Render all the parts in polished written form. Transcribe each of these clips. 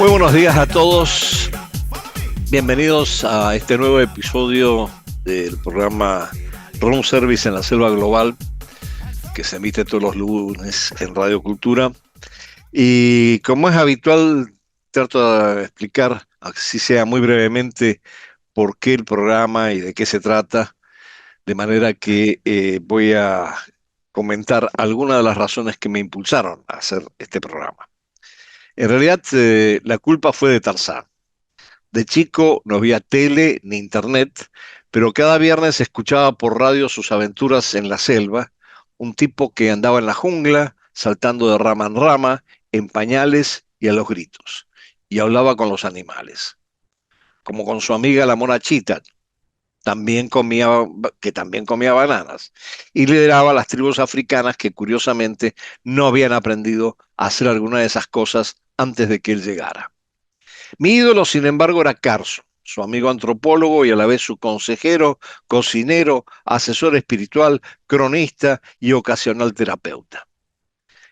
Muy buenos días a todos. Bienvenidos a este nuevo episodio del programa Room Service en la Selva Global, que se emite todos los lunes en Radio Cultura. Y como es habitual, trato de explicar, así sea muy brevemente, por qué el programa y de qué se trata, de manera que voy a comentar algunas de las razones que me impulsaron a hacer este programa. En realidad, la culpa fue de Tarzán. De chico no había tele ni internet, pero cada viernes escuchaba por radio sus aventuras en la selva, un tipo que andaba en la jungla, saltando de rama en rama, en pañales y a los gritos, y hablaba con los animales, como con su amiga la mona Chita, que también comía bananas, y lideraba a las tribus africanas que curiosamente no habían aprendido a hacer alguna de esas cosas antes de que él llegara. Mi ídolo, sin embargo, era Carson, su amigo antropólogo y a la vez su consejero, cocinero, asesor espiritual, cronista y ocasional terapeuta,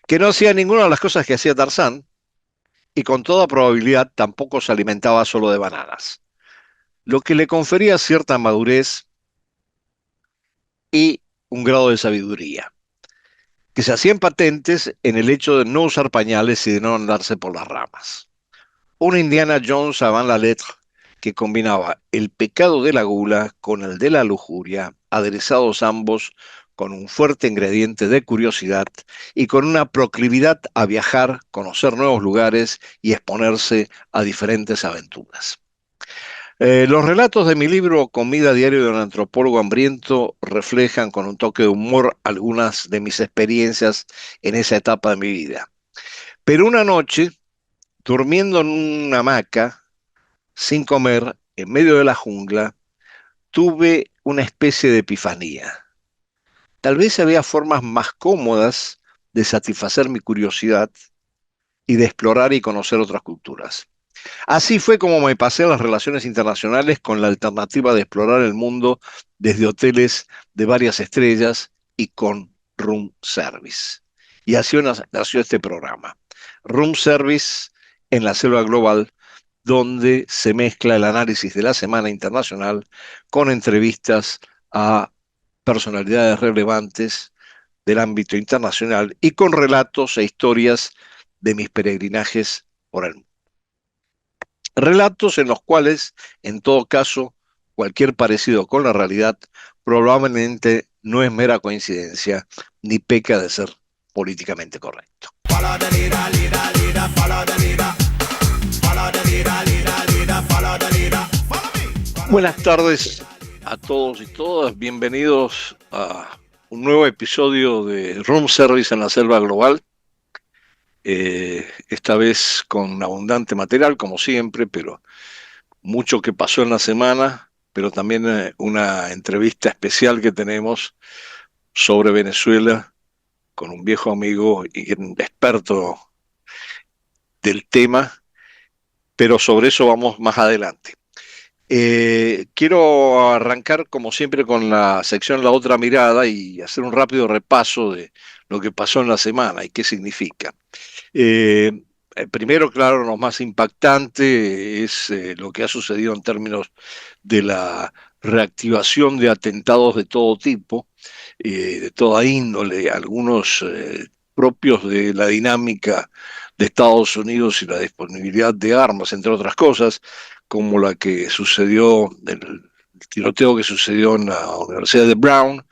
que no hacía ninguna de las cosas que hacía Tarzán y con toda probabilidad tampoco se alimentaba solo de bananas, lo que le confería cierta madurez y un grado de sabiduría, que se hacían patentes en el hecho de no usar pañales y de no andarse por las ramas. Un Indiana Jones avant la lettre que combinaba el pecado de la gula con el de la lujuria, aderezados ambos con un fuerte ingrediente de curiosidad y con una proclividad a viajar, conocer nuevos lugares y exponerse a diferentes aventuras. Los relatos de mi libro Comida Diario de un Antropólogo Hambriento reflejan con un toque de humor algunas de mis experiencias en esa etapa de mi vida. Pero una noche, durmiendo en una hamaca, sin comer, en medio de la jungla, tuve una especie de epifanía. Tal vez había formas más cómodas de satisfacer mi curiosidad y de explorar y conocer otras culturas. Así fue como me pasé a las relaciones internacionales con la alternativa de explorar el mundo desde hoteles de varias estrellas y con room service. Y así nació este programa, Room Service en la Selva Global, donde se mezcla el análisis de la Semana Internacional con entrevistas a personalidades relevantes del ámbito internacional y con relatos e historias de mis peregrinajes por el mundo. Relatos en los cuales, en todo caso, cualquier parecido con la realidad probablemente no es mera coincidencia ni peca de ser políticamente correcto. Buenas tardes a todos y todas, bienvenidos a un nuevo episodio de Room Service en la Selva Global. Esta vez con abundante material, como siempre, pero mucho que pasó en la semana, pero también una entrevista especial que tenemos sobre Venezuela con un viejo amigo y un experto del tema, pero sobre eso vamos más adelante. Quiero arrancar, como siempre, con la sección La Otra Mirada y hacer un rápido repaso de lo que pasó en la semana y qué significa. Eh, Primero, claro, lo más impactante es lo que ha sucedido en términos de la reactivación de atentados de todo tipo, de toda índole, algunos propios de la dinámica de Estados Unidos y la disponibilidad de armas, entre otras cosas, como la que sucedió, el tiroteo que sucedió en la Universidad de Brown,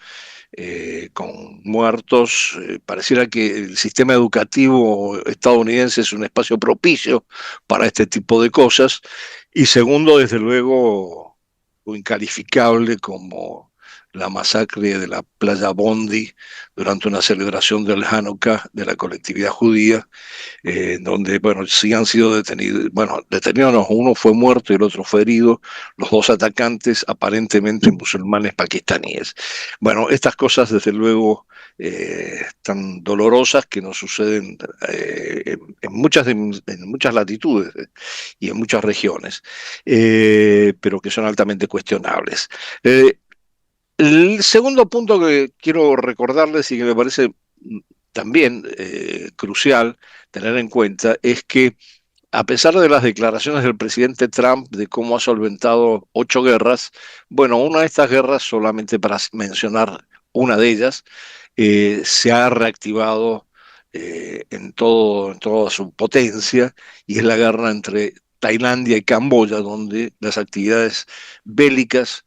con muertos. Pareciera que el sistema educativo estadounidense es un espacio propicio para este tipo de cosas. Y segundo, desde luego, lo incalificable como la masacre de la playa Bondi durante una celebración del Hanukkah de la colectividad judía, donde, bueno, sí han sido detenidos, bueno, detenidos no, uno fue muerto y el otro fue herido, los dos atacantes aparentemente musulmanes pakistaníes. Bueno, estas cosas desde luego tan dolorosas que nos suceden en muchas latitudes y en muchas regiones, pero que son altamente cuestionables. El segundo punto que quiero recordarles y que me parece también crucial tener en cuenta es que a pesar de las declaraciones del presidente Trump de cómo ha solventado 8 guerras, bueno, una de estas guerras, solamente para mencionar una de ellas, se ha reactivado en toda su potencia, y es la guerra entre Tailandia y Camboya, donde las actividades bélicas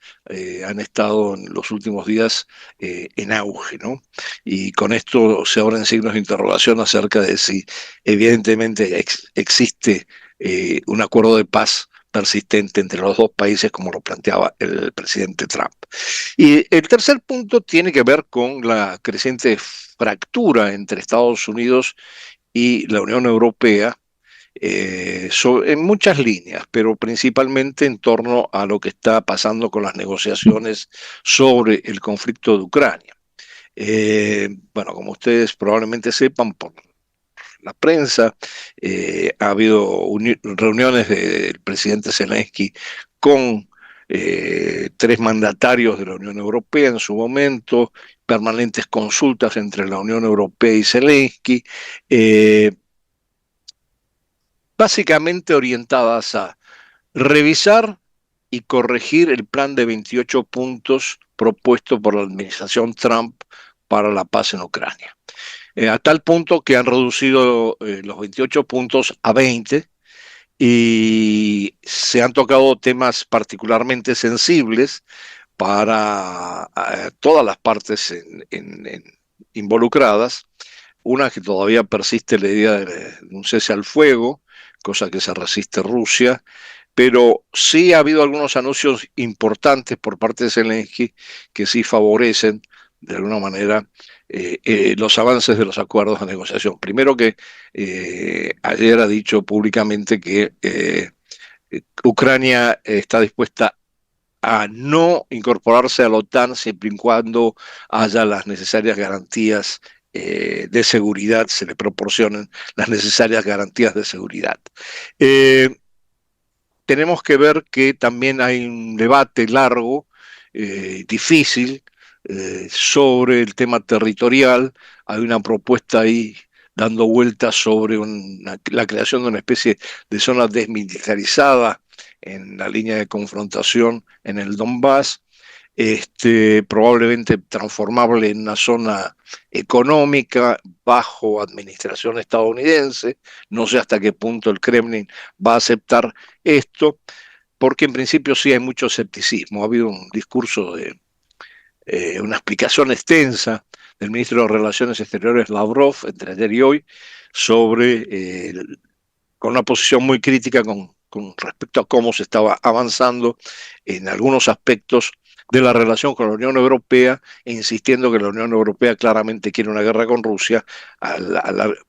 han estado en los últimos días en auge, ¿no? Y con esto se abren signos de interrogación acerca de si evidentemente existe un acuerdo de paz persistente entre los dos países, como lo planteaba el presidente Trump. Y el tercer punto tiene que ver con la creciente fractura entre Estados Unidos y la Unión Europea, en muchas líneas, pero principalmente en torno a lo que está pasando con las negociaciones sobre el conflicto de Ucrania. Bueno, como ustedes probablemente sepan por la prensa, ha habido reuniones del presidente Zelensky con 3 mandatarios de la Unión Europea en su momento, permanentes consultas entre la Unión Europea y Zelensky, eh, básicamente orientadas a revisar y corregir el plan de 28 puntos propuesto por la administración Trump para la paz en Ucrania. A tal punto que han reducido los 28 puntos a 20, y se han tocado temas particularmente sensibles para todas las partes involucradas. Una, que todavía persiste la idea de un cese al fuego, cosa que se resiste Rusia, pero sí ha habido algunos anuncios importantes por parte de Zelensky que sí favorecen de alguna manera los avances de los acuerdos de negociación. Primero, que ayer ha dicho públicamente que Ucrania está dispuesta a no incorporarse a la OTAN siempre y cuando haya las necesarias garantías de seguridad, se le proporcionen las necesarias garantías de seguridad. Eh, Tenemos que ver que también hay un debate largo, difícil, sobre el tema territorial. Hay una propuesta ahí dando vueltas sobre la creación de una especie de zona desmilitarizada en la línea de confrontación en el Donbass, probablemente transformable en una zona económica bajo administración estadounidense. No sé hasta qué punto el Kremlin va a aceptar esto, porque en principio sí hay mucho escepticismo. Ha habido un discurso de una explicación extensa del ministro de Relaciones Exteriores Lavrov entre ayer y hoy sobre con una posición muy crítica con respecto a cómo se estaba avanzando en algunos aspectos de la relación con la Unión Europea, e insistiendo que la Unión Europea claramente quiere una guerra con Rusia.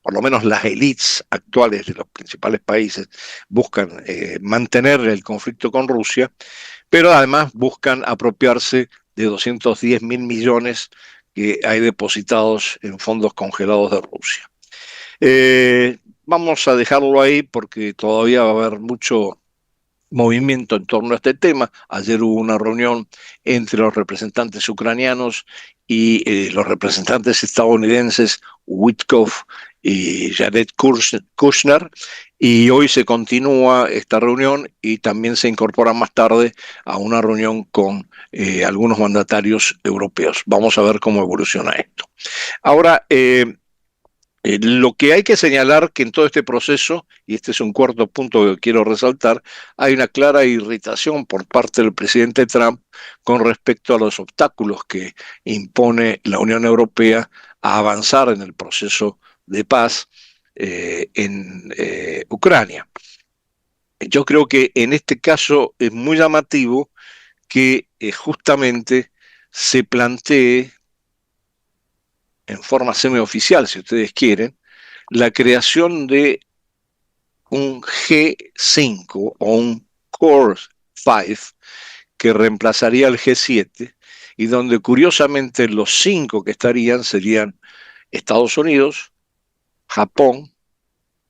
Por lo menos las élites actuales de los principales países buscan mantener el conflicto con Rusia, pero además buscan apropiarse de 210 mil millones que hay depositados en fondos congelados de Rusia. Vamos a dejarlo ahí porque todavía va a haber mucho movimiento en torno a este tema. Ayer hubo una reunión entre los representantes ucranianos y los representantes estadounidenses, Witkoff y Jared Kushner, y hoy se continúa esta reunión y también se incorpora más tarde a una reunión con algunos mandatarios europeos. Vamos a ver cómo evoluciona esto. Ahora, lo que hay que señalar que en todo este proceso, y este es un cuarto punto que quiero resaltar, hay una clara irritación por parte del presidente Trump con respecto a los obstáculos que impone la Unión Europea a avanzar en el proceso de paz en Ucrania. Yo creo que en este caso es muy llamativo que justamente se plantee en forma semioficial, si ustedes quieren, la creación de un G5 o un Core 5 que reemplazaría al G7, y donde curiosamente los 5 que estarían serían Estados Unidos, Japón,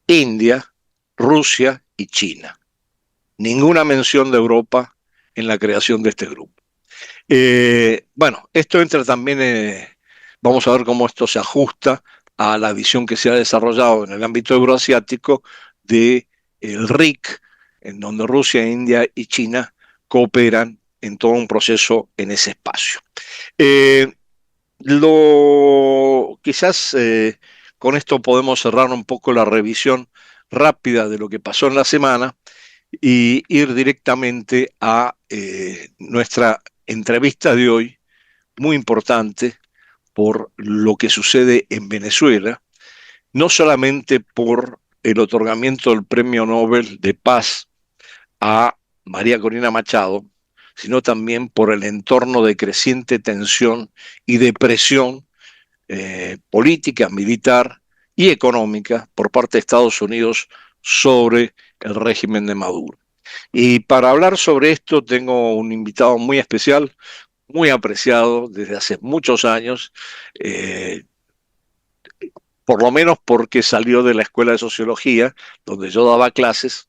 India, Rusia y China. Ninguna mención de Europa en la creación de este grupo. Bueno, esto entra también, vamos a ver cómo esto se ajusta a la visión que se ha desarrollado en el ámbito euroasiático de el RIC, en donde Rusia, India y China cooperan en todo un proceso en ese espacio. Eh, Quizás con esto podemos cerrar un poco la revisión rápida de lo que pasó en la semana y ir directamente a nuestra entrevista de hoy, muy importante por lo que sucede en Venezuela, no solamente por el otorgamiento del Premio Nobel de Paz a María Corina Machado, sino también por el entorno de creciente tensión y de presión política, militar y económica por parte de Estados Unidos sobre el régimen de Maduro. Y para hablar sobre esto tengo un invitado muy especial, muy apreciado desde hace muchos años, eh, por lo menos porque salió de la Escuela de Sociología, donde yo daba clases.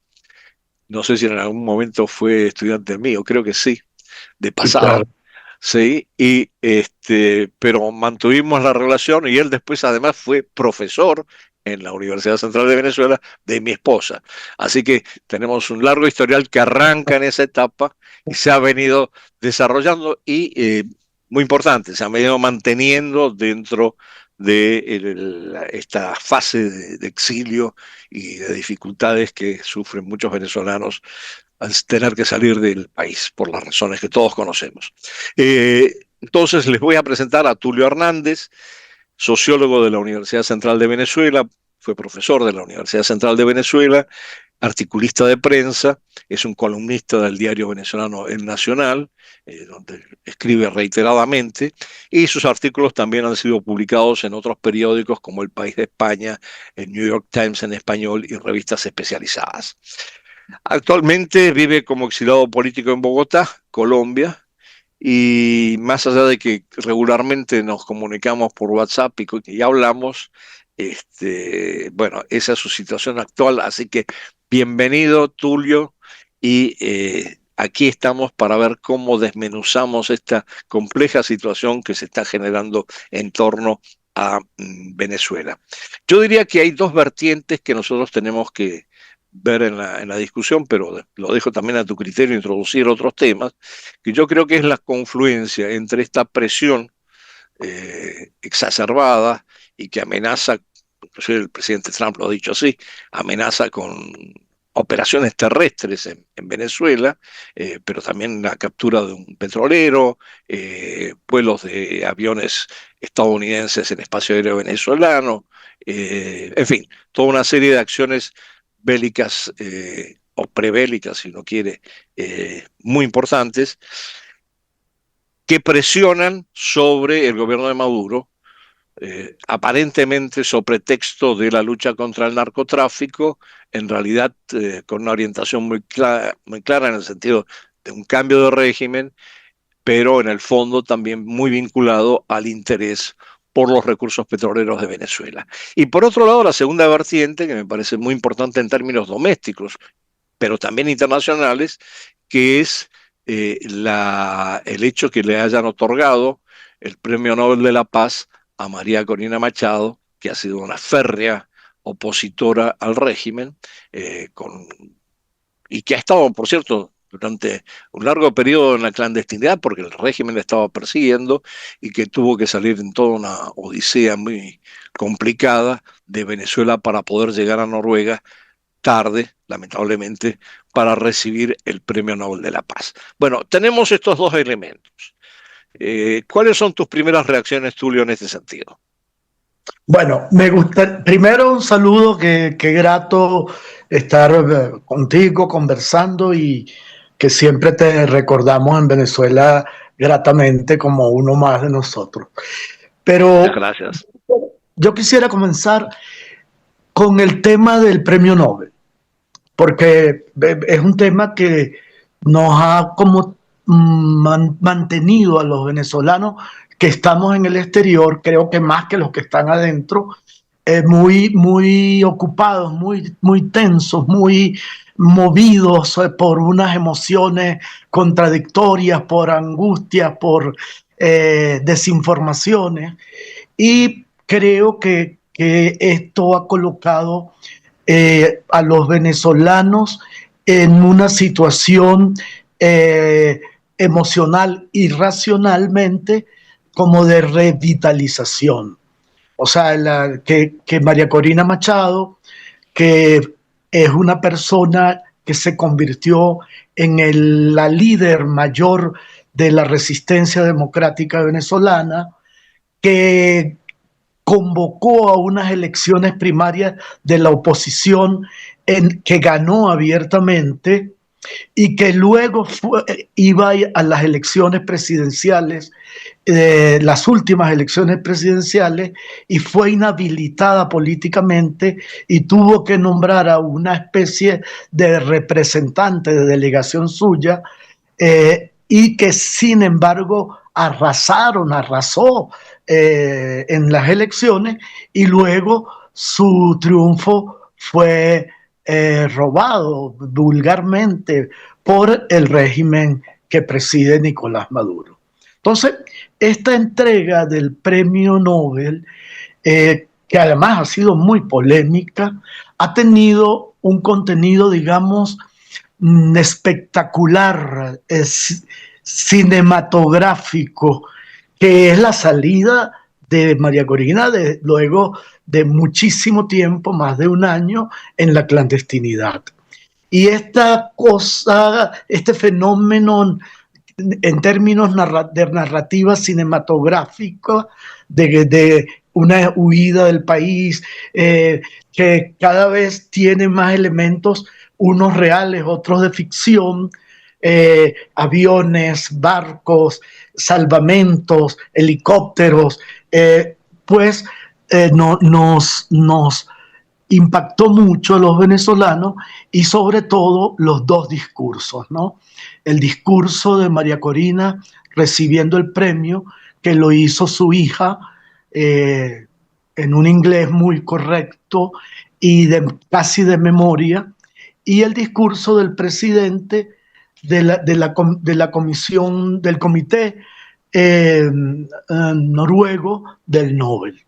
No sé si en algún momento fue estudiante mío, creo que sí, de Sí, pasada. claro. Sí, y pero mantuvimos la relación y él después además fue profesor en la Universidad Central de Venezuela de mi esposa. Así que tenemos un largo historial que arranca en esa etapa y se ha venido desarrollando y, muy importante, se ha venido manteniendo dentro de esta fase de exilio y de dificultades que sufren muchos venezolanos al tener que salir del país por las razones que todos conocemos. Entonces les voy a presentar a Tulio Hernández, sociólogo de la Universidad Central de Venezuela, fue profesor de la Universidad Central de Venezuela, articulista de prensa, es un columnista del diario venezolano El Nacional, donde escribe reiteradamente, y sus artículos también han sido publicados en otros periódicos como El País de España, el New York Times en español y revistas especializadas. Actualmente vive como exilado político en Bogotá, Colombia, y más allá de que regularmente nos comunicamos por WhatsApp y hablamos, bueno, esa es su situación actual, así que bienvenido, Tulio, y aquí estamos para ver cómo desmenuzamos esta compleja situación que se está generando en torno a Venezuela. Yo diría que hay dos vertientes que nosotros tenemos que ver en la discusión, pero lo dejo también a tu criterio introducir otros temas, que yo creo que es la confluencia entre esta presión exacerbada y que amenaza, inclusive el presidente Trump lo ha dicho así, amenaza con operaciones terrestres en Venezuela, pero también la captura de un petrolero, vuelos de aviones estadounidenses en espacio aéreo venezolano, en fin, toda una serie de acciones bélicas o prebélicas, si uno quiere, muy importantes, que presionan sobre el gobierno de Maduro, aparentemente sobre texto de la lucha contra el narcotráfico, en realidad con una orientación muy clara en el sentido de un cambio de régimen, pero en el fondo también muy vinculado al interés por los recursos petroleros de Venezuela. Y por otro lado, la segunda vertiente, que me parece muy importante en términos domésticos, pero también internacionales, que es el hecho que le hayan otorgado el Premio Nobel de la Paz a María Corina Machado, que ha sido una férrea opositora al régimen, y que ha estado, por cierto, durante un largo periodo en la clandestinidad porque el régimen le estaba persiguiendo y que tuvo que salir en toda una odisea muy complicada de Venezuela para poder llegar a Noruega tarde, lamentablemente, para recibir el Premio Nobel de la Paz. Bueno, tenemos estos dos elementos. ¿Cuáles son tus primeras reacciones, Tulio, en este sentido? Bueno, me gusta, primero un saludo, que grato estar contigo conversando y que siempre te recordamos en Venezuela gratamente como uno más de nosotros. Muchas Pero gracias. yo quisiera comenzar con el tema del premio Nobel, porque es un tema que nos ha como mantenido a los venezolanos que estamos en el exterior, creo que más que los que están adentro, muy ocupados, muy tensos, muy movidos por unas emociones contradictorias, por angustias, por desinformaciones. Y creo que esto ha colocado a los venezolanos en una situación emocional y racionalmente como de revitalización. O sea, que María Corina Machado, que es una persona que se convirtió en la líder mayor de la resistencia democrática venezolana, que convocó a unas elecciones primarias de la oposición que ganó abiertamente y que luego iba a las elecciones presidenciales, las últimas elecciones presidenciales, y fue inhabilitada políticamente y tuvo que nombrar a una especie de representante de delegación suya, y que sin embargo arrasó en las elecciones, y luego su triunfo fue robado vulgarmente por el régimen que preside Nicolás Maduro. Entonces, esta entrega del premio Nobel, que además ha sido muy polémica, ha tenido un contenido, digamos, espectacular, cinematográfico, que es la salida de María Corina luego de muchísimo tiempo, más de un año, en la clandestinidad. Y esta cosa, este fenómeno en términos de narrativa cinematográfica, de una huida del país, que cada vez tiene más elementos, unos reales, otros de ficción, aviones, barcos, salvamentos, helicópteros, pues nos impactó mucho a los venezolanos, y sobre todo los dos discursos, ¿no? El discurso de María Corina recibiendo el premio, que lo hizo su hija, en un inglés muy correcto y casi de memoria, y el discurso del presidente de la comisión, del comité noruego del Nobel.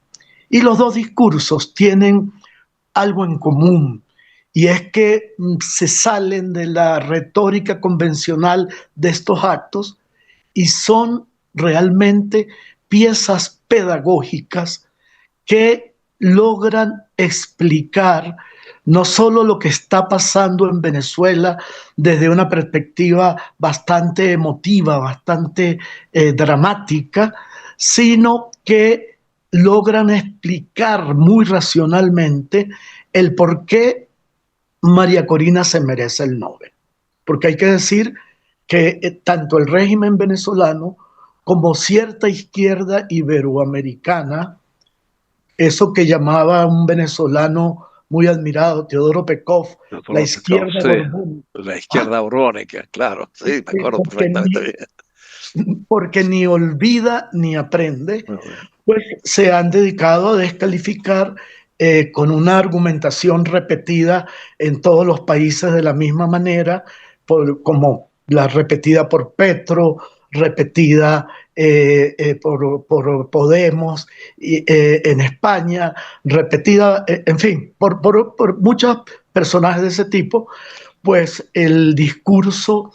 Y los dos discursos tienen algo en común, y es que se salen de la retórica convencional de estos actos y son realmente piezas pedagógicas que logran explicar no solo lo que está pasando en Venezuela desde una perspectiva bastante emotiva, bastante dramática, sino que logran explicar muy racionalmente el por qué María Corina se merece el Nobel. Porque hay que decir que tanto el régimen venezolano como cierta izquierda iberoamericana, eso que llamaba un venezolano muy admirado, Teodoro Pekov, la izquierda borbónica. La izquierda borbónica, claro, sí, me acuerdo perfectamente bien. Porque ni olvida ni aprende, pues se han dedicado a descalificar con una argumentación repetida en todos los países de la misma manera, como la repetida por Petro, repetida por Podemos en España, repetida, en fin, por muchos personajes de ese tipo. Pues el discurso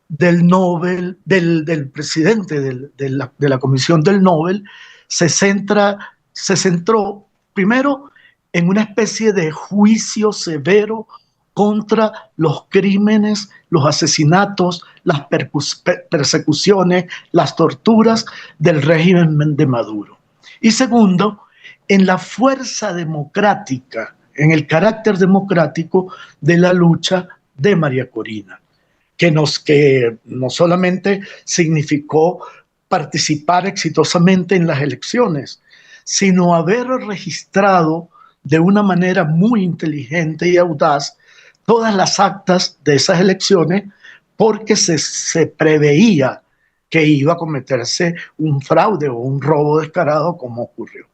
del Nobel, del presidente de la Comisión del Nobel, se centró primero en una especie de juicio severo contra los crímenes, los asesinatos, las persecuciones, las torturas del régimen de Maduro. Y segundo, en la fuerza democrática, en el carácter democrático de la lucha de María Corina, que no solamente significó participar exitosamente en las elecciones, sino haber registrado de una manera muy inteligente y audaz todas las actas de esas elecciones, porque se preveía que iba a cometerse un fraude o un robo descarado, como ocurrió.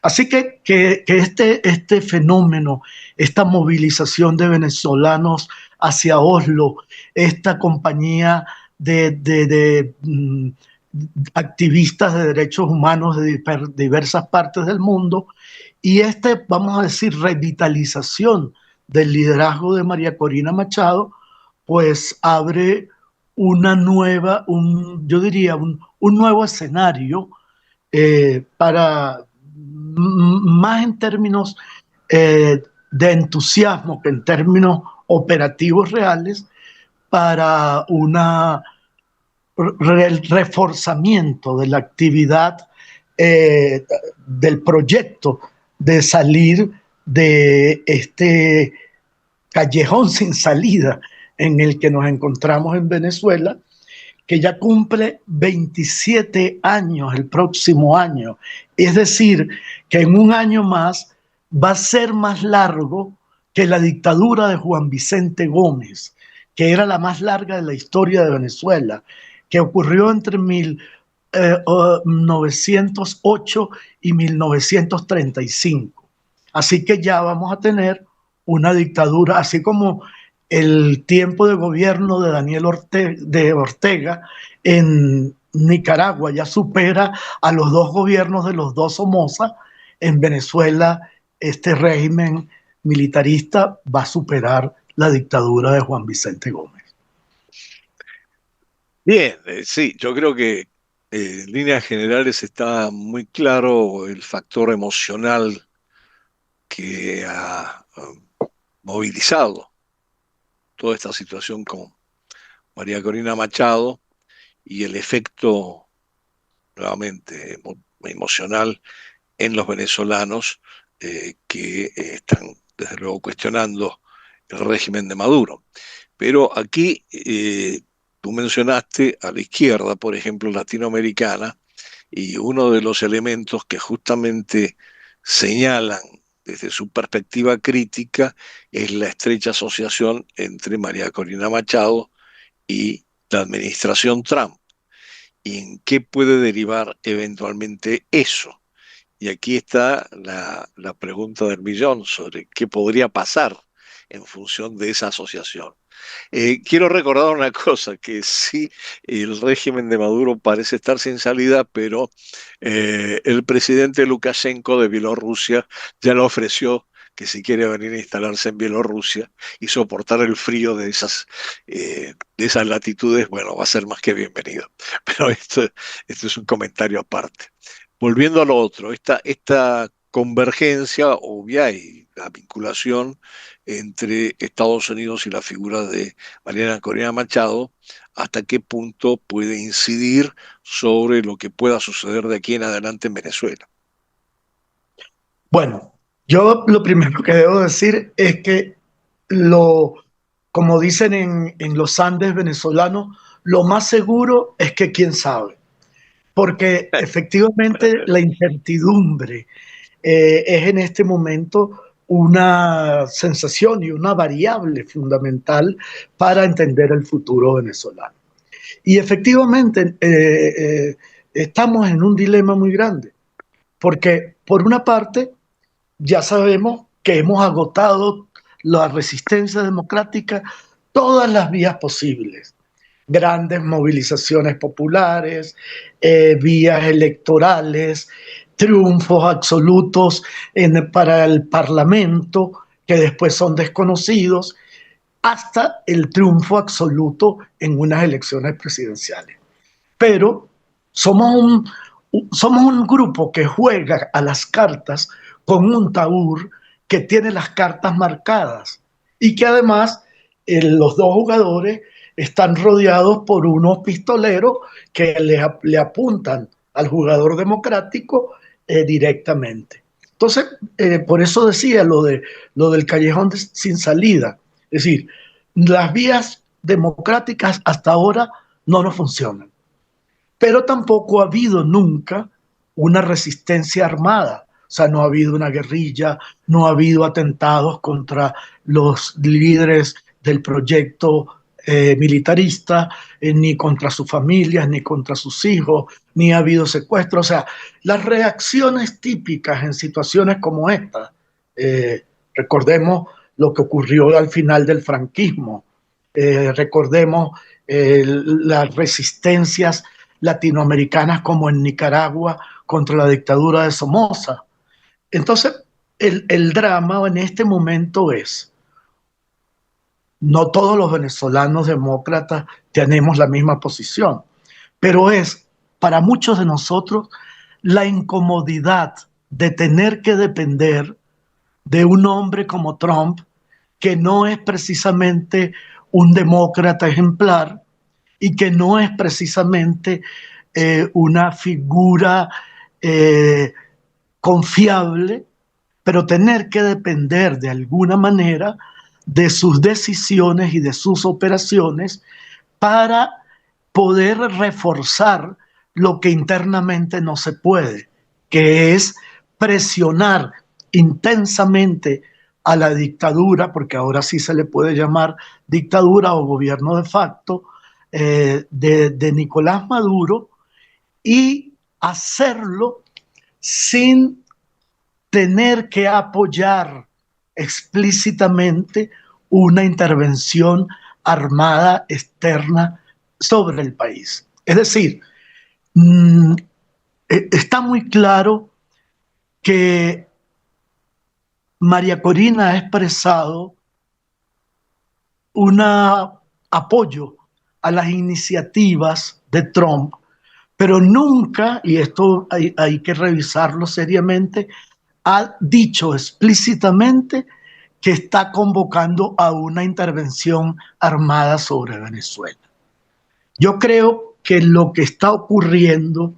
Así que este fenómeno, esta movilización de venezolanos hacia Oslo, esta compañía de activistas de derechos humanos de diversas partes del mundo, y vamos a decir, revitalización del liderazgo de María Corina Machado, pues abre una nueva, yo diría, un nuevo escenario para más en términos de entusiasmo que en términos operativos reales para el reforzamiento de la actividad del proyecto de salir de este callejón sin salida en el que nos encontramos en Venezuela, que ya cumple 27 años el próximo año. Es decir, que en un año más va a ser más largo que la dictadura de Juan Vicente Gómez, que era la más larga de la historia de Venezuela, que ocurrió entre 1908 y 1935. Así que ya vamos a tener una dictadura, así como el tiempo de gobierno de Daniel Ortega en Nicaragua ya supera a los dos gobiernos de los dos Somoza. En Venezuela, este régimen militarista va a superar la dictadura de Juan Vicente Gómez. Bien, sí, yo creo que en líneas generales está muy claro el factor emocional que ha movilizado toda esta situación con María Corina Machado y el efecto nuevamente emocional en los venezolanos que están desde luego cuestionando el régimen de Maduro. Pero aquí tú mencionaste a la izquierda, por ejemplo, latinoamericana, y uno de los elementos que justamente señalan desde su perspectiva crítica es la estrecha asociación entre María Corina Machado y la administración Trump. ¿Y en qué puede derivar eventualmente eso? Y aquí está la pregunta del millón sobre qué podría pasar en función de esa asociación. Quiero recordar una cosa, que sí, el régimen de Maduro parece estar sin salida, pero el presidente Lukashenko de Bielorrusia ya le ofreció que si quiere venir a instalarse en Bielorrusia y soportar el frío de esas latitudes, bueno, va a ser más que bienvenido. Pero esto es un comentario aparte. Volviendo a lo otro, esta convergencia obvia y la vinculación entre Estados Unidos y la figura de Mariana Corina Machado, hasta qué punto puede incidir sobre lo que pueda suceder de aquí en adelante en Venezuela. Bueno, yo lo primero que debo decir es que como dicen en los Andes venezolanos, lo más seguro es que quién sabe, porque efectivamente la incertidumbre es en este momento una sensación y una variable fundamental para entender el futuro venezolano. Y efectivamente estamos en un dilema muy grande, porque por una parte ya sabemos que hemos agotado la resistencia democrática, todas las vías posibles, grandes movilizaciones populares, vías electorales, triunfos absolutos para el Parlamento, que después son desconocidos, hasta el triunfo absoluto en unas elecciones presidenciales. Pero somos somos un grupo que juega a las cartas con un taur que tiene las cartas marcadas y que además los dos jugadores están rodeados por unos pistoleros que le apuntan al jugador democrático directamente. Entonces, por eso decía lo del callejón sin salida. Es decir, las vías democráticas hasta ahora no nos funcionan, pero tampoco ha habido nunca una resistencia armada. O sea, no ha habido una guerrilla, no ha habido atentados contra los líderes del proyecto militarista, ni contra sus familias, ni contra sus hijos, ni ha habido secuestros. O sea, las reacciones típicas en situaciones como esta, recordemos lo que ocurrió al final del franquismo, recordemos las resistencias latinoamericanas como en Nicaragua contra la dictadura de Somoza. Entonces, el drama en este momento es no todos los venezolanos demócratas tenemos la misma posición, pero es para muchos de nosotros la incomodidad de tener que depender de un hombre como Trump, que no es precisamente un demócrata ejemplar y que no es precisamente una figura eh, confiable, pero tener que depender de alguna manera de sus decisiones y de sus operaciones para poder reforzar lo que internamente no se puede, que es presionar intensamente a la dictadura, porque ahora sí se le puede llamar dictadura o gobierno de facto, de Nicolás Maduro, y hacerlo sin tener que apoyar explícitamente una intervención armada externa sobre el país. Es decir, está muy claro que María Corina ha expresado un apoyo a las iniciativas de Trump, pero nunca, y esto hay que revisarlo seriamente, ha dicho explícitamente que está convocando a una intervención armada sobre Venezuela. Yo creo que lo que está ocurriendo,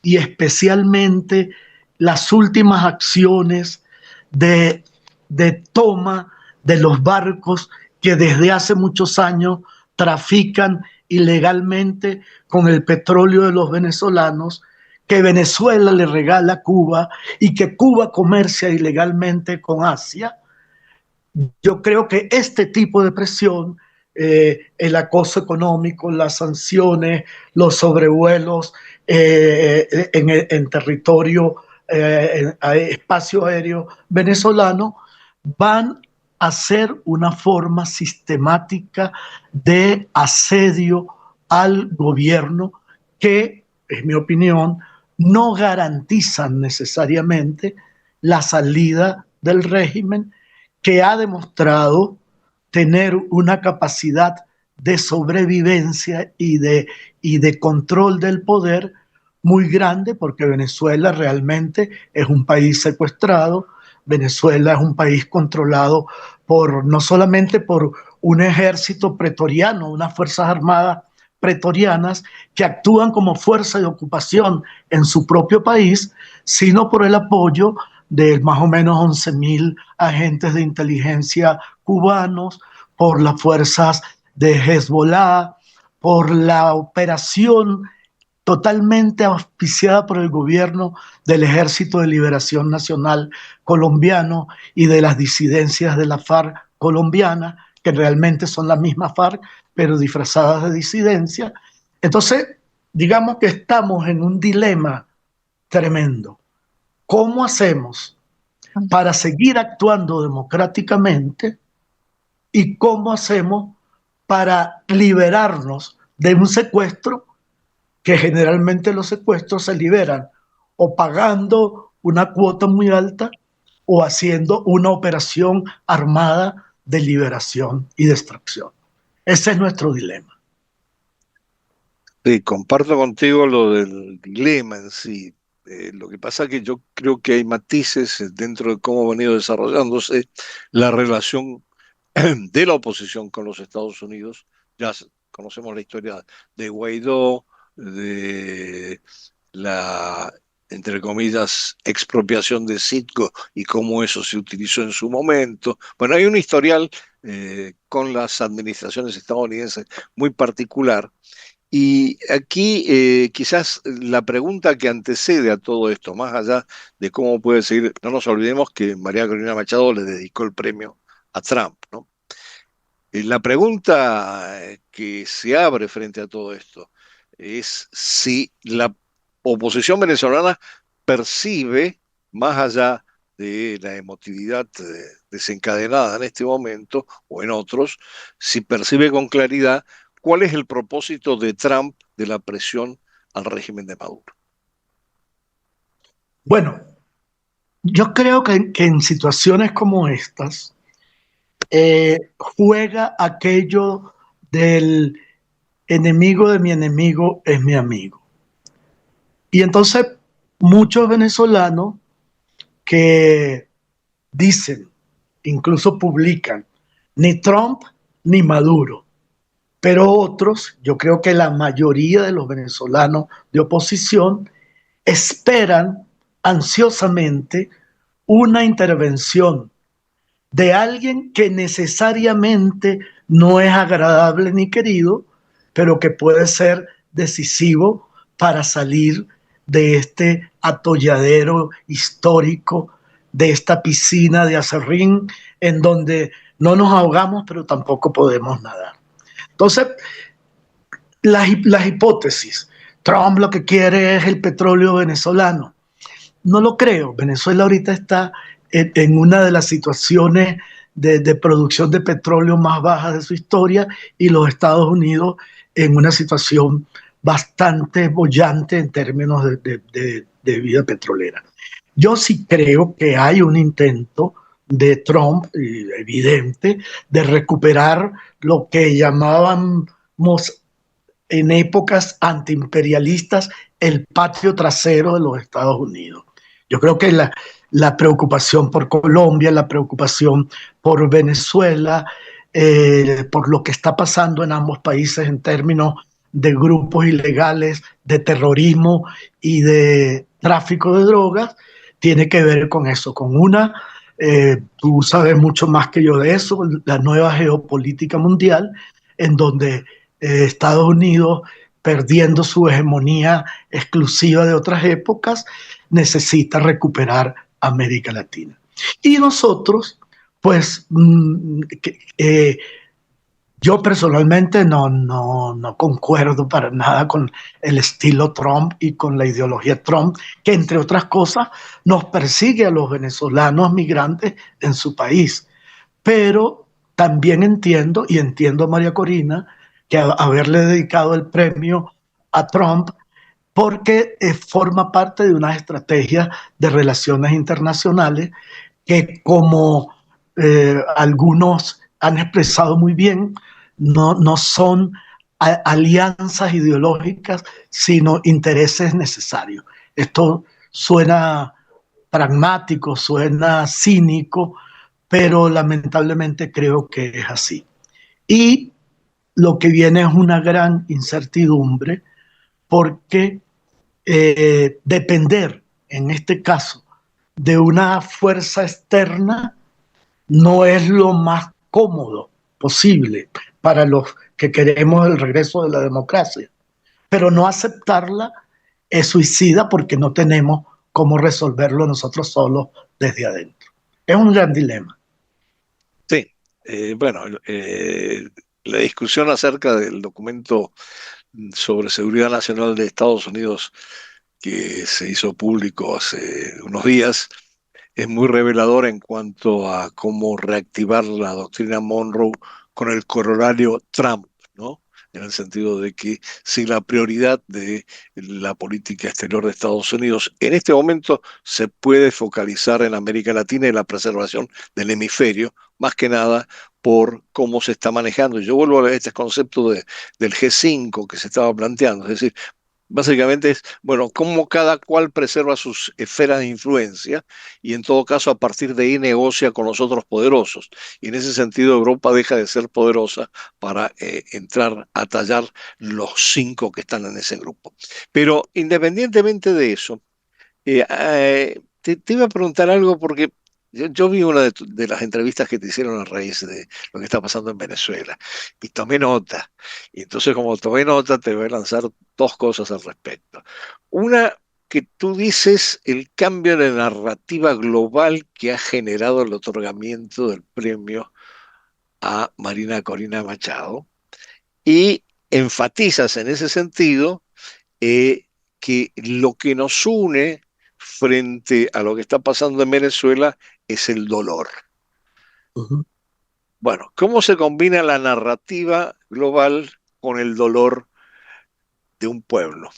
y especialmente las últimas acciones de, de toma de los barcos que desde hace muchos años trafican ilegalmente con el petróleo de los venezolanos, que Venezuela le regala a Cuba y que Cuba comercia ilegalmente con Asia. Yo creo que este tipo de presión, el acoso económico, las sanciones, los sobrevuelos en territorio, espacio aéreo venezolano, van a ser una forma sistemática de asedio al gobierno que, en mi opinión, no garantizan necesariamente la salida del régimen, que ha demostrado tener una capacidad de sobrevivencia y de control del poder muy grande, porque Venezuela realmente es un país secuestrado. Venezuela es un país controlado por no solamente por un ejército pretoriano, unas fuerzas armadas pretorianas que actúan como fuerza de ocupación en su propio país, sino por el apoyo de más o menos 11.000 agentes de inteligencia cubanos, por las fuerzas de Hezbollah, por la operación totalmente auspiciada por el gobierno del Ejército de Liberación Nacional colombiano y de las disidencias de la FARC colombiana, que realmente son la misma FARC, pero disfrazadas de disidencia. Entonces, digamos que estamos en un dilema tremendo. ¿Cómo hacemos para seguir actuando democráticamente y cómo hacemos para liberarnos de un secuestro, que generalmente los secuestros se liberan o pagando una cuota muy alta o haciendo una operación armada de liberación y de extracción? Ese es nuestro dilema. Sí, comparto contigo lo del dilema en sí. Lo que pasa es que yo creo que hay matices dentro de cómo ha venido desarrollándose la relación de la oposición con los Estados Unidos. Conocemos la historia de Guaidó, de la, entre comillas, expropiación de Citgo y cómo eso se utilizó en su momento. Bueno, hay un historial con las administraciones estadounidenses muy particular. Y aquí quizás la pregunta que antecede a todo esto, más allá de cómo puede seguir, no nos olvidemos que María Corina Machado le dedicó el premio a Trump, ¿no? La pregunta que se abre frente a todo esto es si la oposición venezolana percibe, más allá de la emotividad desencadenada en este momento o en otros, si percibe con claridad cuál es el propósito de Trump de la presión al régimen de Maduro. Bueno, yo creo que en situaciones como estas, juega aquello del enemigo de mi enemigo es mi amigo. Y entonces muchos venezolanos que dicen, incluso publican, ni Trump ni Maduro, pero otros, yo creo que la mayoría de los venezolanos de oposición esperan ansiosamente una intervención de alguien que necesariamente no es agradable ni querido, pero que puede ser decisivo para salir de este atolladero histórico, de esta piscina de acerrín, en donde no nos ahogamos, pero tampoco podemos nadar. Entonces, las hipótesis, Trump lo que quiere es el petróleo venezolano. No lo creo. Venezuela ahorita está en una de las situaciones de producción de petróleo más bajas de su historia y los Estados Unidos en una situación bastante bollante en términos de vida petrolera. Yo sí creo que hay un intento de Trump, evidente, de recuperar lo que llamábamos en épocas antiimperialistas el patio trasero de los Estados Unidos. Yo creo que la preocupación por Colombia, la preocupación por Venezuela, por lo que está pasando en ambos países en términos de grupos ilegales, de terrorismo y de tráfico de drogas, tiene que ver con eso, con una, tú sabes mucho más que yo de eso, la nueva geopolítica mundial, en donde Estados Unidos, perdiendo su hegemonía exclusiva de otras épocas, necesita recuperar América Latina. Y nosotros, pues, yo personalmente no concuerdo para nada con el estilo Trump y con la ideología Trump, que entre otras cosas nos persigue a los venezolanos migrantes en su país. Pero también entiendo, y entiendo a María Corina, que haberle dedicado el premio a Trump porque forma parte de una estrategia de relaciones internacionales que, como algunos han expresado muy bien, no son alianzas ideológicas, sino intereses necesarios. Esto suena pragmático, suena cínico, pero lamentablemente creo que es así. Y lo que viene es una gran incertidumbre porque depender, en este caso, de una fuerza externa no es lo más cómodo posible para los que queremos el regreso de la democracia. Pero no aceptarla es suicida porque no tenemos cómo resolverlo nosotros solos desde adentro. Es un gran dilema. Sí, bueno, la discusión acerca del documento sobre seguridad nacional de Estados Unidos que se hizo público hace unos días es muy revelador en cuanto a cómo reactivar la doctrina Monroe con el corolario Trump, ¿no? En el sentido de que si la prioridad de la política exterior de Estados Unidos en este momento se puede focalizar en América Latina y la preservación del hemisferio, más que nada por cómo se está manejando. Yo vuelvo a este concepto del G5 que se estaba planteando, es decir, básicamente es, bueno, cómo cada cual preserva sus esferas de influencia y en todo caso a partir de ahí negocia con los otros poderosos. Y en ese sentido Europa deja de ser poderosa para entrar a tallar los cinco que están en ese grupo. Pero independientemente de eso, te iba a preguntar algo porque yo vi una de las entrevistas que te hicieron a raíz de lo que está pasando en Venezuela y tomé nota. Y entonces, como tomé nota, te voy a lanzar dos cosas al respecto. Una, que tú dices el cambio de narrativa global que ha generado el otorgamiento del premio a Marina Corina Machado y enfatizas en ese sentido que lo que nos une frente a lo que está pasando en Venezuela es el dolor. Uh -huh. Bueno, ¿cómo se combina la narrativa global con el dolor de un pueblo?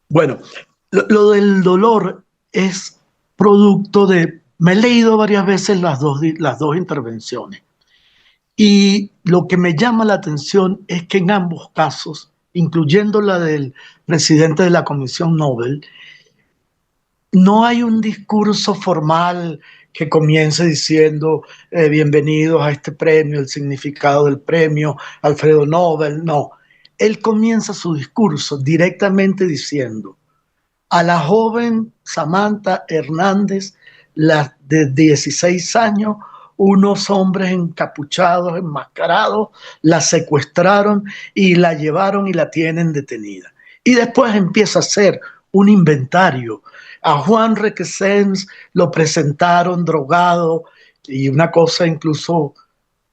Bueno, lo del dolor es producto de... Me he leído varias veces las dos intervenciones. Y lo que me llama la atención es que en ambos casos, incluyendo la del presidente de la Comisión Nobel, no hay un discurso formal que comience diciendo bienvenidos a este premio, el significado del premio, Alfredo Nobel. No, él comienza su discurso directamente diciendo a la joven Samantha Hernández, la de 16 años, unos hombres encapuchados, enmascarados, la secuestraron y la llevaron y la tienen detenida. Y después empieza a hacer un inventario. A Juan Requesens lo presentaron drogado y una cosa incluso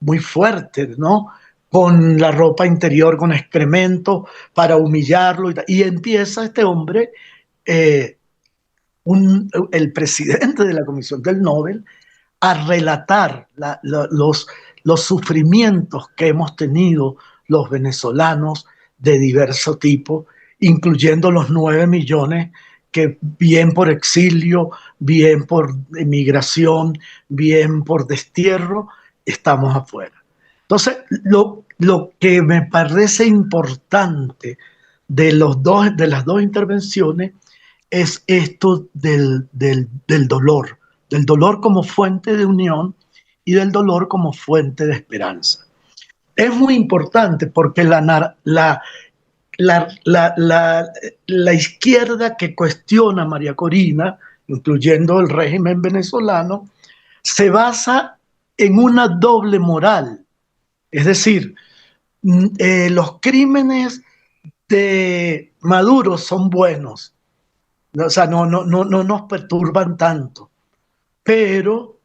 muy fuerte, ¿no? Con la ropa interior con excremento para humillarlo y empieza este hombre, eh, el presidente de la Comisión del Nobel, a relatar los sufrimientos que hemos tenido los venezolanos de diverso tipo, incluyendo los 9 millones que bien por exilio, bien por emigración, bien por destierro, estamos afuera. Entonces, lo que me parece importante de las dos intervenciones es esto del dolor como fuente de unión y del dolor como fuente de esperanza. Es muy importante porque la izquierda que cuestiona a María Corina, incluyendo el régimen venezolano, se basa en una doble moral. Es decir, los crímenes de Maduro son buenos, o sea, no nos perturban tanto, pero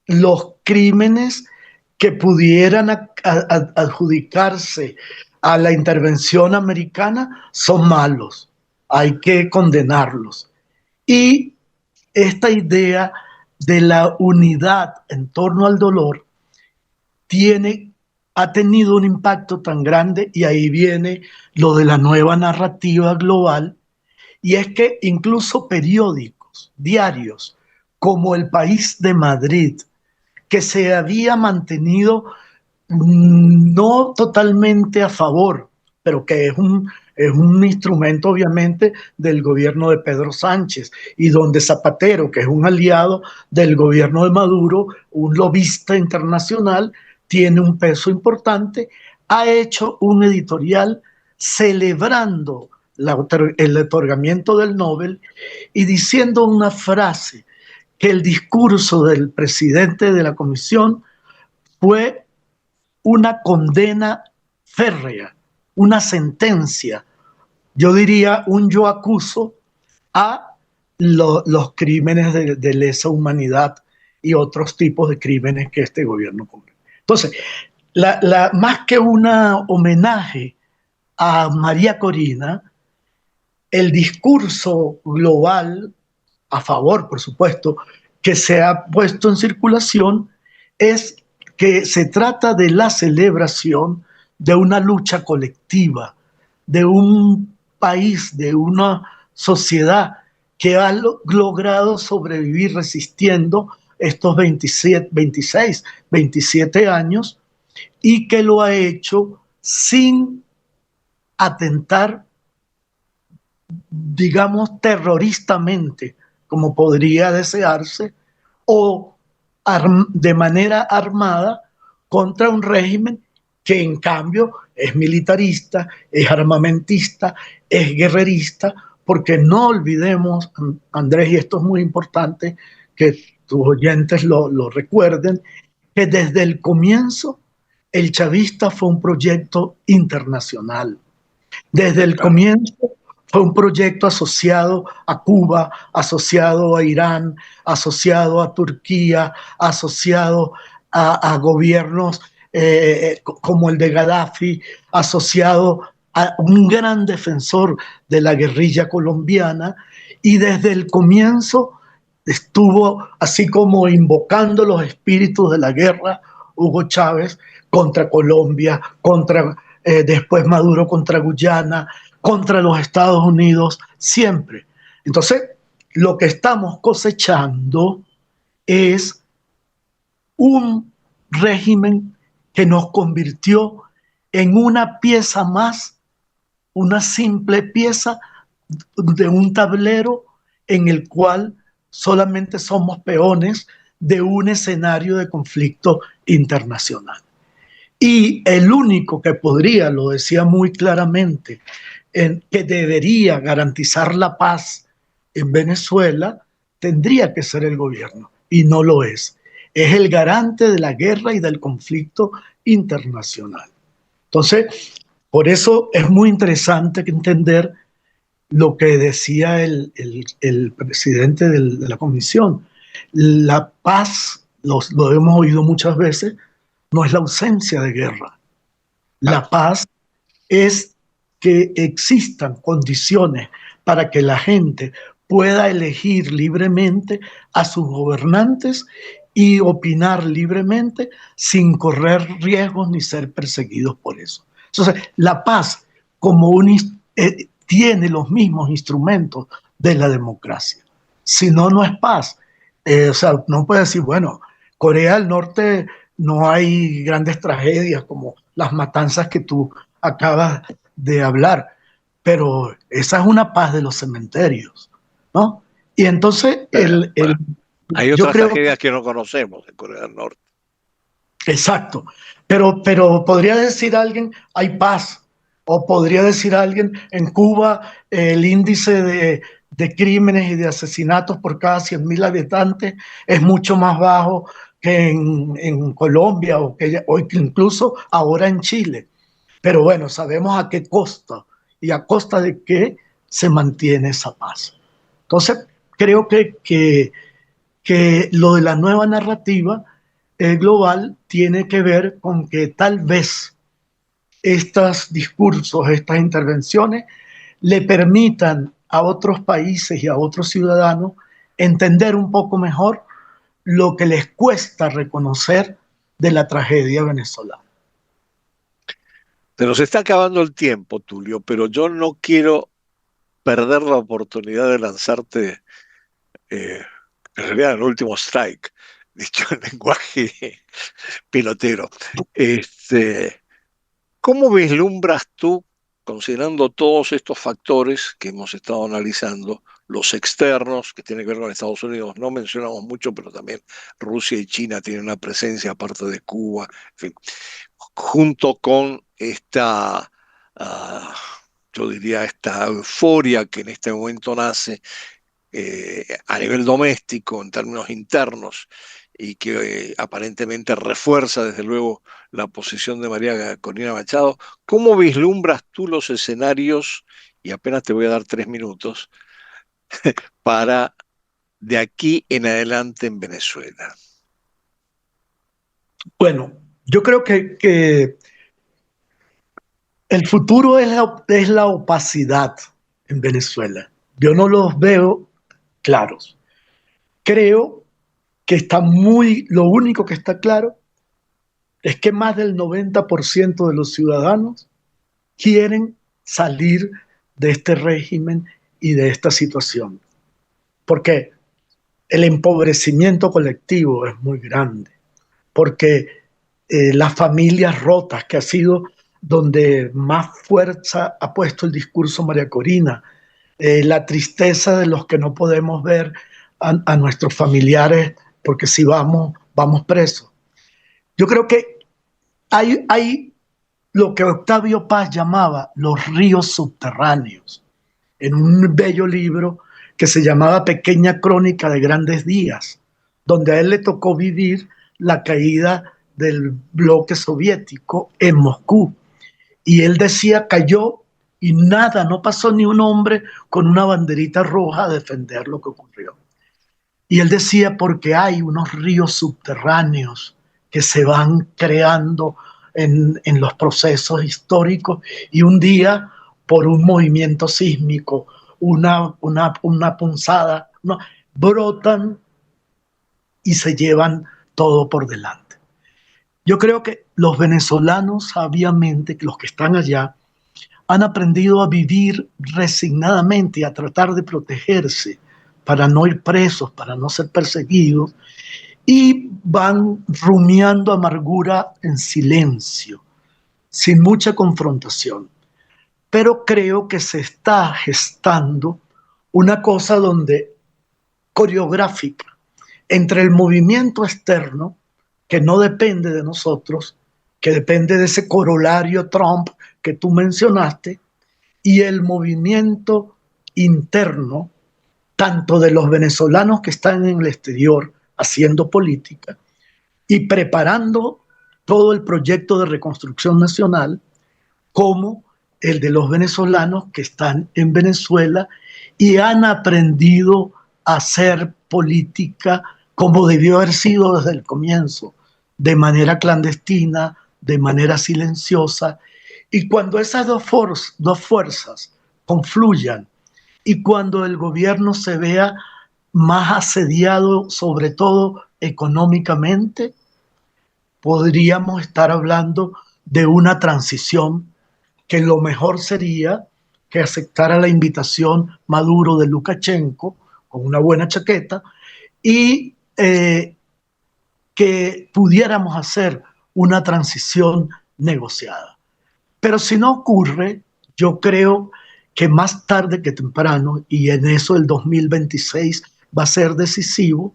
los crímenes que pudieran adjudicarse a la intervención americana son malos, hay que condenarlos. Y esta idea de la unidad en torno al dolor ha tenido un impacto tan grande, y ahí viene lo de la nueva narrativa global, y es que incluso periódicos, diarios, como El País de Madrid, que se había mantenido no totalmente a favor, pero que es un instrumento obviamente del gobierno de Pedro Sánchez, y donde Zapatero, que es un aliado del gobierno de Maduro, un lobista internacional, tiene un peso importante, ha hecho un editorial celebrando el otorgamiento del Nobel y diciendo una frase, que el discurso del presidente de la comisión fue una condena férrea, una sentencia, yo diría un yo acuso a los crímenes de lesa humanidad y otros tipos de crímenes que este gobierno comete. Entonces, más que un homenaje a María Corina, el discurso global a favor, por supuesto, que se ha puesto en circulación es que se trata de la celebración de una lucha colectiva, de un país, de una sociedad que ha logrado sobrevivir resistiendo estos 26, 27 años, y que lo ha hecho sin atentar, digamos, terroristamente, como podría desearse, o de manera armada contra un régimen que en cambio es militarista, es armamentista, es guerrerista, porque no olvidemos, Andrés, y esto es muy importante que tus oyentes lo recuerden, que desde el comienzo el chavista fue un proyecto internacional. Desde el comienzo fue un proyecto asociado a Cuba, asociado a Irán, asociado a Turquía, asociado a gobiernos como el de Gaddafi, asociado a un gran defensor de la guerrilla colombiana, y desde el comienzo estuvo así como invocando los espíritus de la guerra, Hugo Chávez, contra Colombia, después Maduro contra Guyana, contra los Estados Unidos, siempre. Entonces, lo que estamos cosechando es un régimen que nos convirtió en una pieza más, una simple pieza de un tablero en el cual solamente somos peones de un escenario de conflicto internacional. Y el único que podría, lo decía muy claramente, que debería garantizar la paz en Venezuela, tendría que ser el gobierno, y no lo es. Es el garante de la guerra y del conflicto internacional. Entonces, por eso es muy interesante entender lo que decía el presidente de la comisión. La paz, lo hemos oído muchas veces, no es la ausencia de guerra. Claro. La paz es que existan condiciones para que la gente pueda elegir libremente a sus gobernantes y opinar libremente sin correr riesgos ni ser perseguidos por eso. Entonces, la paz como tiene los mismos instrumentos de la democracia. Si no, no es paz. O sea, no puede decir, bueno, Corea del Norte no hay grandes tragedias como las matanzas que tú acabas de hablar, pero esa es una paz de los cementerios, ¿no? Y entonces Bueno, hay yo otras creo que, tragedias que no conocemos en Corea del Norte. exacto, pero podría decir alguien, hay paz, o podría decir alguien, en Cuba el índice de crímenes y de asesinatos por cada 100.000 habitantes es mucho más bajo que en Colombia o incluso ahora en Chile. Pero bueno, sabemos a qué costa y a costa de qué se mantiene esa paz. Entonces, creo que lo de la nueva narrativa global tiene que ver con que tal vez estos discursos, estas intervenciones, le permitan a otros países y a otros ciudadanos entender un poco mejor lo que les cuesta reconocer de la tragedia venezolana. Se nos está acabando el tiempo, Tulio, pero yo no quiero perder la oportunidad de lanzarte, eh, en realidad, el último strike, dicho en lenguaje pilotero. Este, ¿Cómo vislumbras tú, considerando todos estos factores que hemos estado analizando, los externos que tienen que ver con Estados Unidos? No mencionamos mucho, pero también Rusia y China tienen una presencia aparte de Cuba, en fin, junto con esta, ah, yo diría, esta euforia que en este momento nace a nivel doméstico, en términos internos, y que aparentemente refuerza desde luego la posición de María Corina Machado. ¿Cómo vislumbras tú los escenarios, y apenas te voy a dar 3 minutos, para de aquí en adelante en Venezuela? Bueno, yo creo que el futuro es la opacidad en Venezuela. Yo no los veo claros. Creo que lo único que está claro es que más del 90% de los ciudadanos quieren salir de este régimen y de esta situación. Porque el empobrecimiento colectivo es muy grande. Porque las familias rotas, que ha sido donde más fuerza ha puesto el discurso María Corina, la tristeza de los que no podemos ver a nuestros familiares porque si vamos presos. Yo creo que hay lo que Octavio Paz llamaba los ríos subterráneos, en un bello libro que se llamaba Pequeña Crónica de Grandes Días, donde a él le tocó vivir la caída del bloque soviético en Moscú. Y él decía, cayó y nada, no pasó ni un hombre con una banderita roja a defender lo que ocurrió. Y él decía, porque hay unos ríos subterráneos que se van creando en los procesos históricos y un día, por un movimiento sísmico, una punzada, no, brotan y se llevan todo por delante. Yo creo que los venezolanos, sabiamente, los que están allá, han aprendido a vivir resignadamente y a tratar de protegerse para no ir presos, para no ser perseguidos, y van rumiando amargura en silencio, sin mucha confrontación. Pero creo que se está gestando una cosa donde coreográfica entre el movimiento externo, que no depende de nosotros, que depende de ese corolario Trump que tú mencionaste, y el movimiento interno, tanto de los venezolanos que están en el exterior haciendo política y preparando todo el proyecto de reconstrucción nacional, como el de los venezolanos que están en Venezuela y han aprendido a hacer política como debió haber sido desde el comienzo, de manera clandestina, de manera silenciosa. Y cuando esas dos fuerzas confluyan y cuando el gobierno se vea más asediado, sobre todo económicamente, podríamos estar hablando de una transición que lo mejor sería que aceptara la invitación Maduro de Lukashenko con una buena chaqueta y que pudiéramos hacer una transición negociada. Pero si no ocurre, yo creo que más tarde que temprano, y en eso el 2026 va a ser decisivo,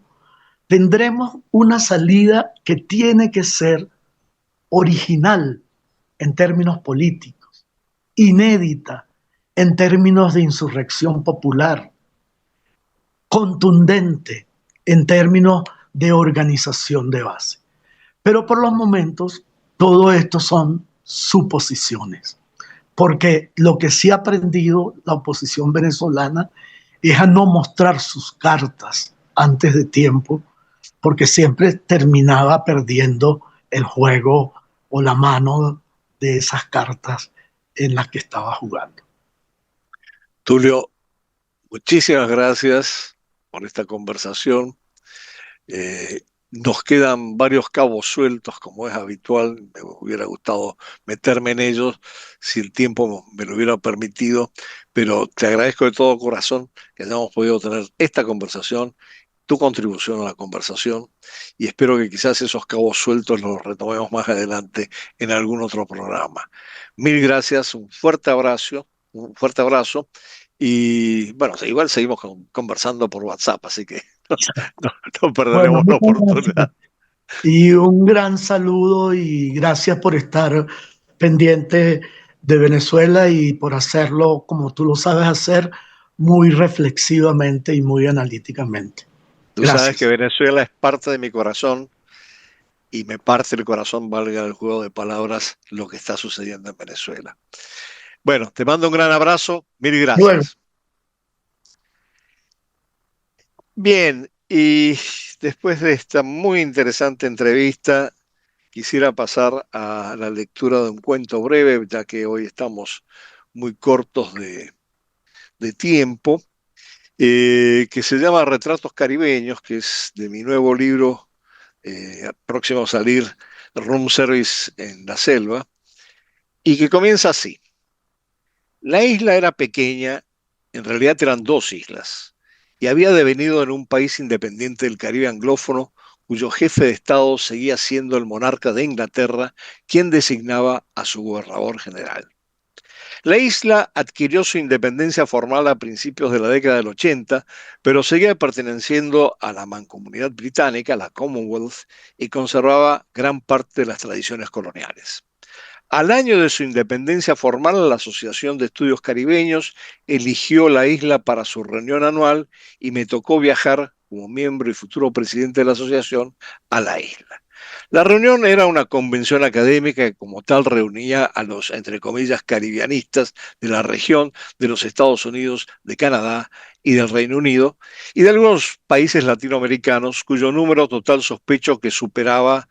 tendremos una salida que tiene que ser original en términos políticos, inédita en términos de insurrección popular, contundente en términos de organización de base. Pero por los momentos, todo esto son suposiciones, porque lo que sí ha aprendido la oposición venezolana es a no mostrar sus cartas antes de tiempo, porque siempre terminaba perdiendo el juego o la mano de esas cartas en las que estaba jugando. Tulio, muchísimas gracias por esta conversación. Eh, Nos quedan varios cabos sueltos, como es habitual. Me hubiera gustado meterme en ellos si el tiempo me lo hubiera permitido, pero te agradezco de todo corazón que hayamos podido tener esta conversación, tu contribución a la conversación, y espero que quizás esos cabos sueltos los retomemos más adelante en algún otro programa. Mil gracias, un fuerte abrazo, y bueno, igual seguimos conversando por WhatsApp, así que no, no Bueno, perderemos la muchas oportunidad. gracias. Y un gran saludo y gracias por estar pendiente de Venezuela y por hacerlo, como tú lo sabes hacer, muy reflexivamente y muy analíticamente. Tú sabes que Gracias. Venezuela es parte de mi corazón y me parte el corazón, valga el juego de palabras, lo que está sucediendo en Venezuela. Bueno, te mando un gran abrazo, mil Luego, gracias. Bien, y después de esta muy interesante entrevista, quisiera pasar a la lectura de un cuento breve, ya que hoy estamos muy cortos de tiempo, que se llama Retratos Caribeños, que es de mi nuevo libro próximo a salir, Room Service en la Selva, y que comienza así. La isla era pequeña, en realidad eran dos islas, y había devenido en un país independiente del Caribe anglófono, cuyo jefe de Estado seguía siendo el monarca de Inglaterra, quien designaba a su gobernador general. La isla adquirió su independencia formal a principios de la década del 80, pero seguía perteneciendo a la Mancomunidad Británica, la Commonwealth, y conservaba gran parte de las tradiciones coloniales. Al año de su independencia formal, la Asociación de Estudios Caribeños eligió la isla para su reunión anual y me tocó viajar como miembro y futuro presidente de la asociación a la isla. La reunión era una convención académica que como tal reunía a los, entre comillas, caribianistas de la región, de los Estados Unidos, de Canadá y del Reino Unido, y de algunos países latinoamericanos cuyo número total sospecho que superaba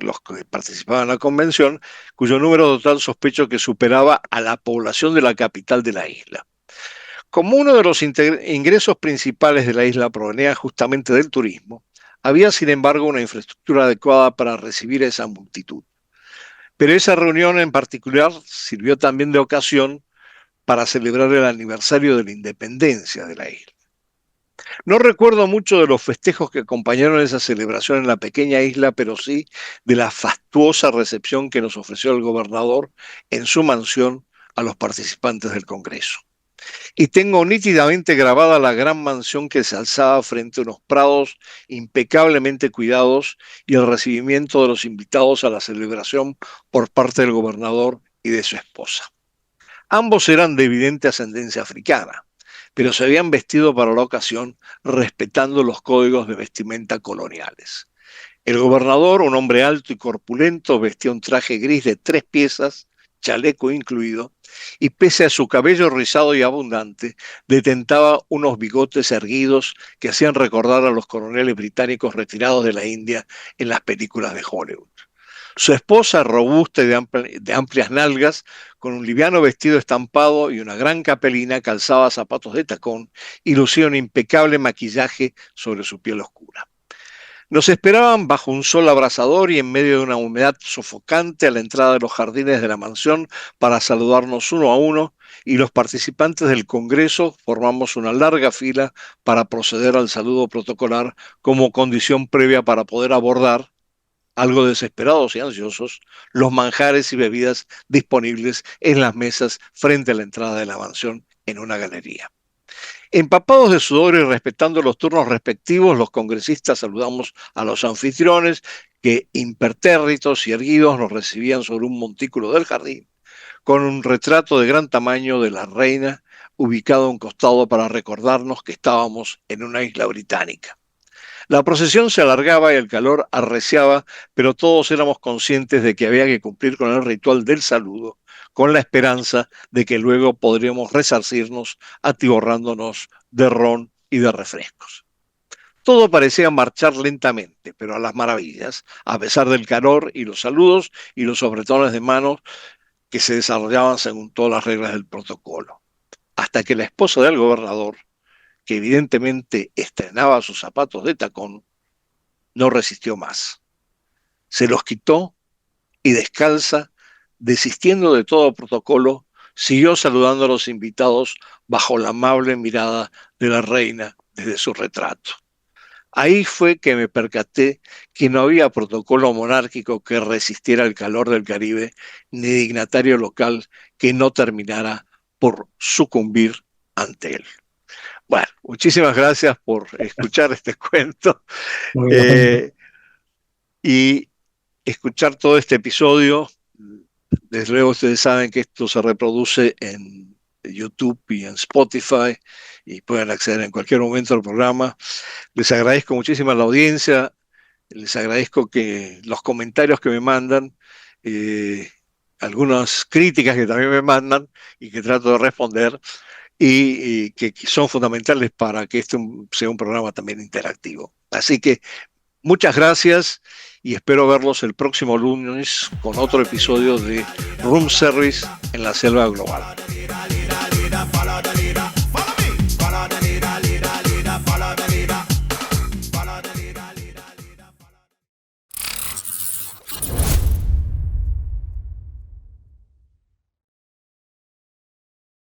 los que participaban en la convención, cuyo número total sospecho que superaba a la población de la capital de la isla. Como uno de los ingresos principales de la isla provenía justamente del turismo, había sin embargo una infraestructura adecuada para recibir a esa multitud. Pero esa reunión en particular sirvió también de ocasión para celebrar el aniversario de la independencia de la isla. No recuerdo mucho de los festejos que acompañaron esa celebración en la pequeña isla, pero sí de la fastuosa recepción que nos ofreció el gobernador en su mansión a los participantes del Congreso. Y tengo nítidamente grabada la gran mansión que se alzaba frente a unos prados impecablemente cuidados y el recibimiento de los invitados a la celebración por parte del gobernador y de su esposa. Ambos eran de evidente ascendencia africana, pero se habían vestido para la ocasión respetando los códigos de vestimenta coloniales. El gobernador, un hombre alto y corpulento, vestía un traje gris de 3 piezas, chaleco incluido, y pese a su cabello rizado y abundante, detentaba unos bigotes erguidos que hacían recordar a los coroneles británicos retirados de la India en las películas de Hollywood. Su esposa, robusta y de amplias nalgas, con un liviano vestido estampado y una gran capelina, calzaba zapatos de tacón y lucía un impecable maquillaje sobre su piel oscura. Nos esperaban bajo un sol abrasador y en medio de una humedad sofocante a la entrada de los jardines de la mansión para saludarnos uno a uno, y los participantes del Congreso formamos una larga fila para proceder al saludo protocolar como condición previa para poder abordar, algo desesperados y ansiosos, los manjares y bebidas disponibles en las mesas frente a la entrada de la mansión en una galería. Empapados de sudor y respetando los turnos respectivos, los congresistas saludamos a los anfitriones que, impertérritos y erguidos, nos recibían sobre un montículo del jardín, con un retrato de gran tamaño de la reina ubicado a un costado para recordarnos que estábamos en una isla británica. La procesión se alargaba y el calor arreciaba, pero todos éramos conscientes de que había que cumplir con el ritual del saludo, con la esperanza de que luego podríamos resarcirnos atiborrándonos de ron y de refrescos. Todo parecía marchar lentamente, pero a las maravillas, a pesar del calor y los saludos y los sobretones de manos que se desarrollaban según todas las reglas del protocolo. Hasta que la esposa del gobernador, que evidentemente estrenaba sus zapatos de tacón, no resistió más. Se los quitó y descalza, desistiendo de todo protocolo, siguió saludando a los invitados bajo la amable mirada de la reina desde su retrato. Ahí fue que me percaté que no había protocolo monárquico que resistiera el calor del Caribe, ni dignatario local que no terminara por sucumbir ante él. Bueno, muchísimas gracias por escuchar este cuento Muy bueno. eh, y escuchar todo este episodio. Desde luego ustedes saben que esto se reproduce en YouTube y en Spotify y pueden acceder en cualquier momento al programa. Les agradezco muchísimo a la audiencia, les agradezco que los comentarios que me mandan, eh, algunas críticas que también me mandan y que trato de responder y que son fundamentales para que este sea un programa también interactivo. Así que muchas gracias y espero verlos el próximo lunes con otro episodio de Room Service en la Selva Global.